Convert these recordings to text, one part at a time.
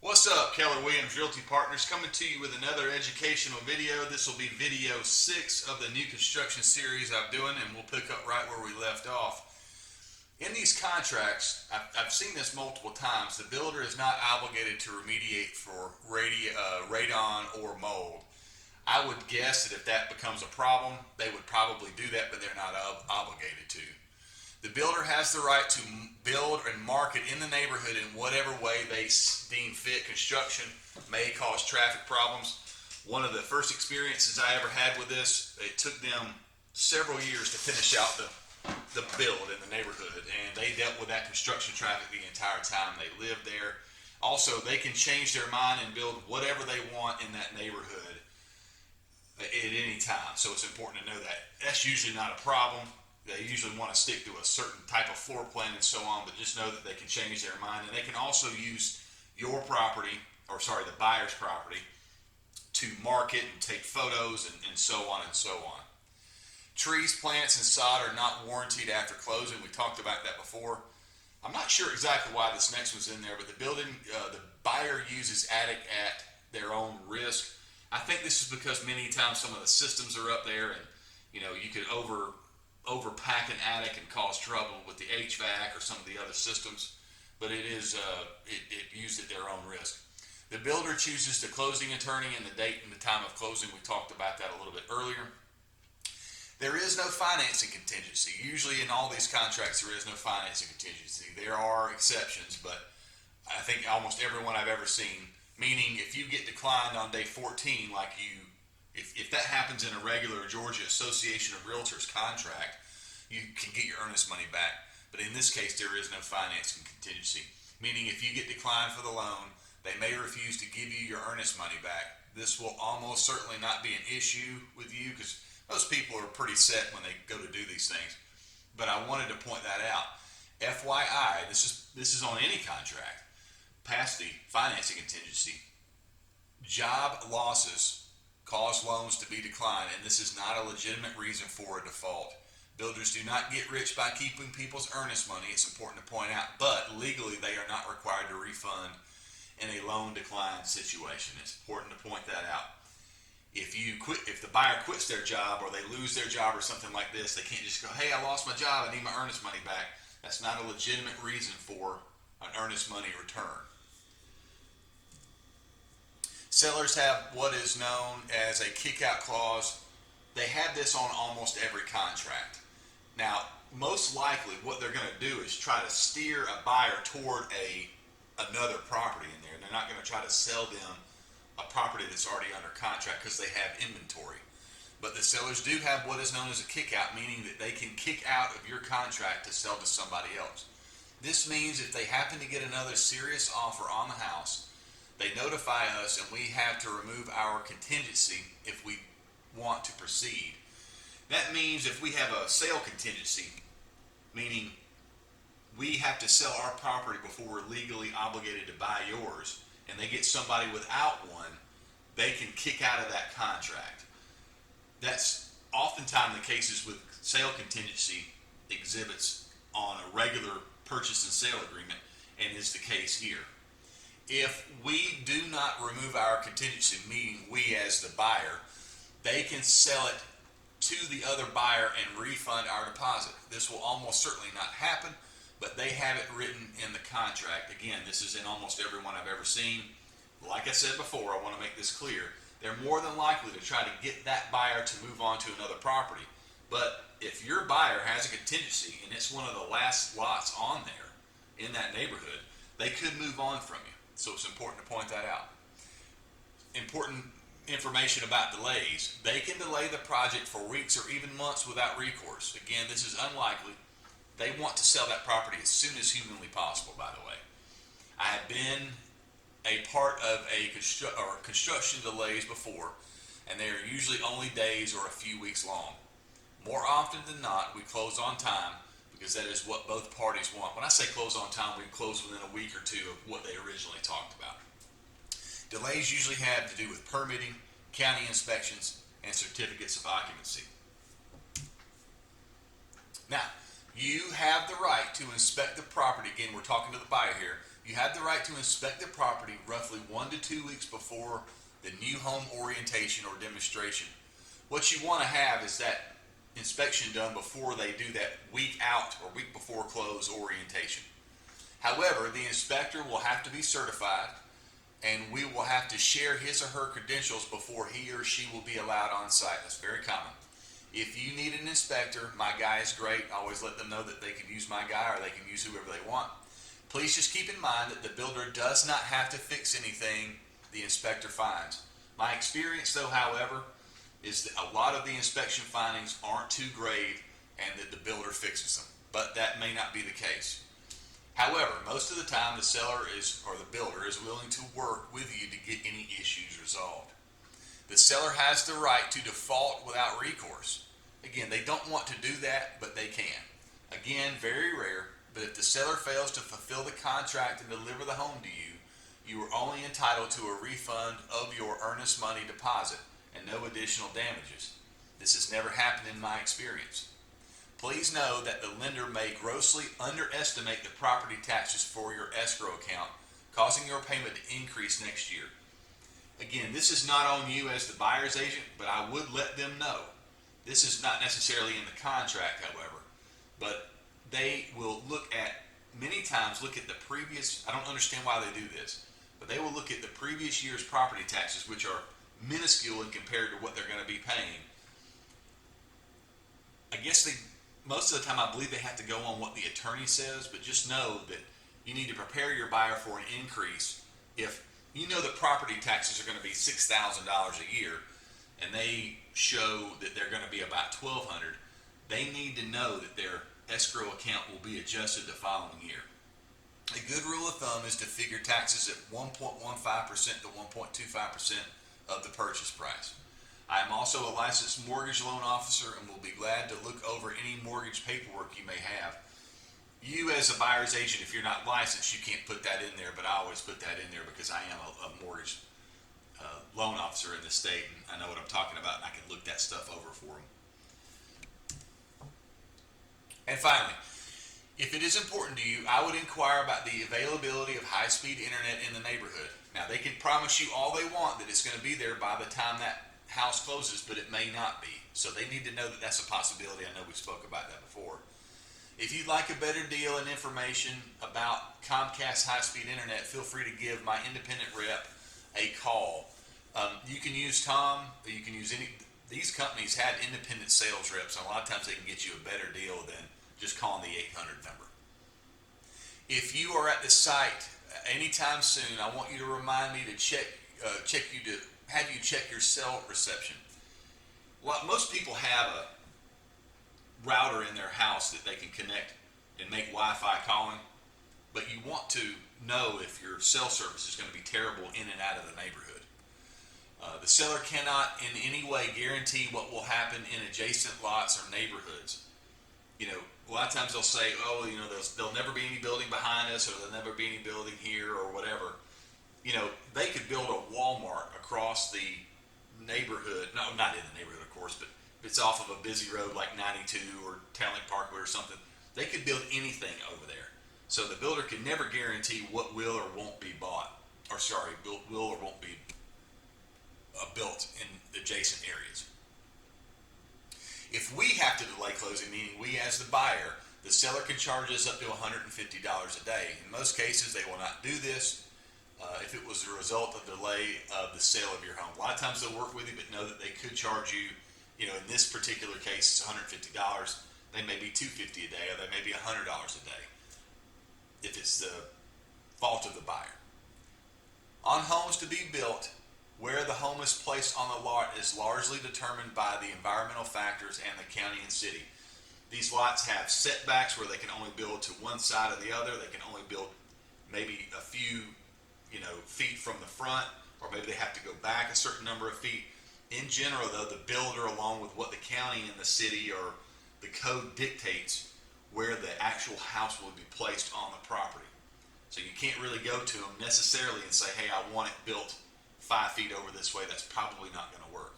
What's up, Keller Williams Realty Partners, coming to you with another educational video. This will be video 6 of the new construction series I'm doing, and we'll pick up right where we left off. In these contracts, I've seen this multiple times. The builder is not obligated to remediate for radon or mold. I would guess that if that becomes a problem, they would probably do that, but they're not obligated to. The builder has the right to build and market in the neighborhood in whatever way they deem fit. Construction may cause traffic problems. One of the first experiences I ever had with this, it took them several years to finish out the build in the neighborhood, and they dealt with that construction traffic the entire time they lived there. Also, they can change their mind and build whatever they want in that neighborhood at any time, so it's important to know that. That's usually not a problem. They usually want to stick to a certain type of floor plan and so on, but just know that they can change their mind. And they can also use your property, the buyer's property, to market and take photos and so on and so on. Trees, plants, and sod are not warranted after closing. We talked about that before. I'm not sure exactly why this next one's in there, but the buyer uses attic at their own risk. I think this is because many times some of the systems are up there, and you could overpack an attic and cause trouble with the HVAC or some of the other systems, but it used at their own risk. The builder chooses the closing attorney and the date and the time of closing. We talked about that a little bit earlier. There is no financing contingency. Usually in all these contracts there is no financing contingency. There are exceptions, but I think almost everyone I've ever seen, meaning if you get declined on day 14, if that happens in a regular Georgia Association of Realtors contract, you can get your earnest money back. But in this case, there is no financing contingency, meaning if you get declined for the loan, they may refuse to give you your earnest money back. This will almost certainly not be an issue with you because most people are pretty set when they go to do these things. But I wanted to point that out. FYI, this is on any contract, past the financing contingency. Job losses cause loans to be declined, and this is not a legitimate reason for a default. Builders do not get rich by keeping people's earnest money. It's important to point out, but legally they are not required to refund in a loan decline situation. It's important to point that out. If the buyer quits their job or they lose their job or something like this, they can't just go, "Hey, I lost my job, I need my earnest money back." That's not a legitimate reason for an earnest money return. Sellers have what is known as a kick-out clause. They have this on almost every contract. Now, most likely what they're going to do is try to steer a buyer toward another property in there. They're not going to try to sell them a property that's already under contract because they have inventory. But the sellers do have what is known as a kick-out, meaning that they can kick out of your contract to sell to somebody else. This means if they happen to get another serious offer on the house, they notify us and we have to remove our contingency if we want to proceed. That means if we have a sale contingency, meaning we have to sell our property before we're legally obligated to buy yours, and they get somebody without one, they can kick out of that contract. That's oftentimes the cases with sale contingency exhibits on a regular purchase and sale agreement, and is the case here. If we do not remove our contingency, meaning we as the buyer, they can sell it to the other buyer and refund our deposit. This will almost certainly not happen, but they have it written in the contract. Again, this is in almost every one I've ever seen. Like I said before, I want to make this clear. They're more than likely to try to get that buyer to move on to another property. But if your buyer has a contingency and it's one of the last lots on there in that neighborhood, they could move on from you. So it's important to point that out. Important information about delays. They can delay the project for weeks or even months without recourse. Again, this is unlikely. They want to sell that property as soon as humanly possible, by the way. I have been a part of construction delays before, and they are usually only days or a few weeks long. More often than not, we close on time because that is what both parties want. When I say close on time, we close within a week or two of what they originally talked about. Delays usually have to do with permitting, county inspections, and certificates of occupancy. Now, you have the right to inspect the property. Again, we're talking to the buyer here. You have the right to inspect the property roughly 1 to 2 weeks before the new home orientation or demonstration. What you want to have is that inspection done before they do that week out or week before close orientation. However, the inspector will have to be certified, and we will have to share his or her credentials before he or she will be allowed on site. That's very common. If you need an inspector, my guy is great. I always let them know that they can use my guy or they can use whoever they want. Please just keep in mind that the builder does not have to fix anything the inspector finds. My experience, though, however, is that a lot of the inspection findings aren't too grave and that the builder fixes them. But that may not be the case. However, most of the time the seller or the builder is willing to work with you to get any issues resolved. The seller has the right to default without recourse. Again, they don't want to do that, but they can. Again, very rare, but if the seller fails to fulfill the contract and deliver the home to you, you are only entitled to a refund of your earnest money deposit and no additional damages. This has never happened in my experience. Please know that the lender may grossly underestimate the property taxes for your escrow account, causing your payment to increase next year. Again, this is not on you as the buyer's agent, but I would let them know. This is not necessarily in the contract, however, but they will many times look at the previous, I don't understand why they do this, but they will look at the previous year's property taxes, which are minuscule in compared to what they're going to be paying. I guess most of the time I believe they have to go on what the attorney says, but just know that you need to prepare your buyer for an increase. If you know the property taxes are going to be $6,000 a year and they show that they're going to be about $1,200, they need to know that their escrow account will be adjusted the following year. A good rule of thumb is to figure taxes at 1.15% to 1.25% of the purchase price. I am also a licensed mortgage loan officer and will be glad to look over any mortgage paperwork you may have. You as a buyer's agent, if you're not licensed, you can't put that in there, but I always put that in there because I am a mortgage loan officer in the state, and I know what I'm talking about, and I can look that stuff over for them. And finally, if it is important to you, I would inquire about the availability of high-speed internet in the neighborhood. Now, they can promise you all they want that it's going to be there by the time that house closes, but it may not be. So they need to know that that's a possibility. I know we spoke about that before. If you'd like a better deal and information about Comcast high-speed internet, feel free to give my independent rep a call. You can use Tom, or you can use any. These companies have independent sales reps, and a lot of times they can get you a better deal than just calling the 800 number. If you are at the site anytime soon, I want you to remind me to have you check your cell reception. Well, most people have a router in their house that they can connect and make Wi-Fi calling, but you want to know if your cell service is going to be terrible in and out of the neighborhood. The seller cannot in any way guarantee what will happen in adjacent lots or neighborhoods. A lot of times they'll say, there'll never be any building behind us, or there'll never be any building here, or whatever. They could build a Walmart across the neighborhood. No, not in the neighborhood, of course, but if it's off of a busy road like 92 or Townley Parkway or something, they could build anything over there. So the builder can never guarantee what will or won't be will or won't be built in adjacent areas. If we have to delay closing, meaning we as the buyer, the seller can charge us up to $150 a day. In most cases, they will not do this if it was a result of delay of the sale of your home. A lot of times they'll work with you, but know that they could charge you, in this particular case, it's $150. They may be $250 a day, or they may be $100 a day if it's the fault of the buyer. On homes to be built, where the home is placed on the lot is largely determined by the environmental factors and the county and city. These lots have setbacks where they can only build to one side or the other. They can only build maybe a few, feet from the front, or maybe they have to go back a certain number of feet. In general, though, the builder, along with what the county and the city or the code dictates, where the actual house will be placed on the property. So you can't really go to them necessarily and say, hey, I want it built 5 feet over this way. That's probably not going to work.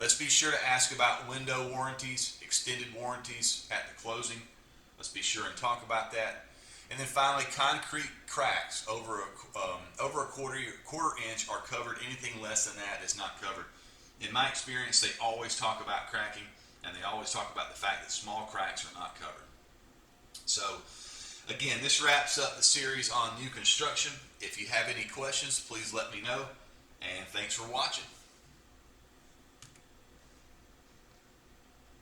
Let's be sure to ask about window warranties, extended warranties at the closing. Let's be sure and talk about that. And then finally, concrete cracks over a quarter inch are covered. Anything less than that is not covered. In my experience, they always talk about cracking, and they always talk about the fact that small cracks are not covered. So, again, this wraps up the series on new construction. If you have any questions, please let me know, and thanks for watching.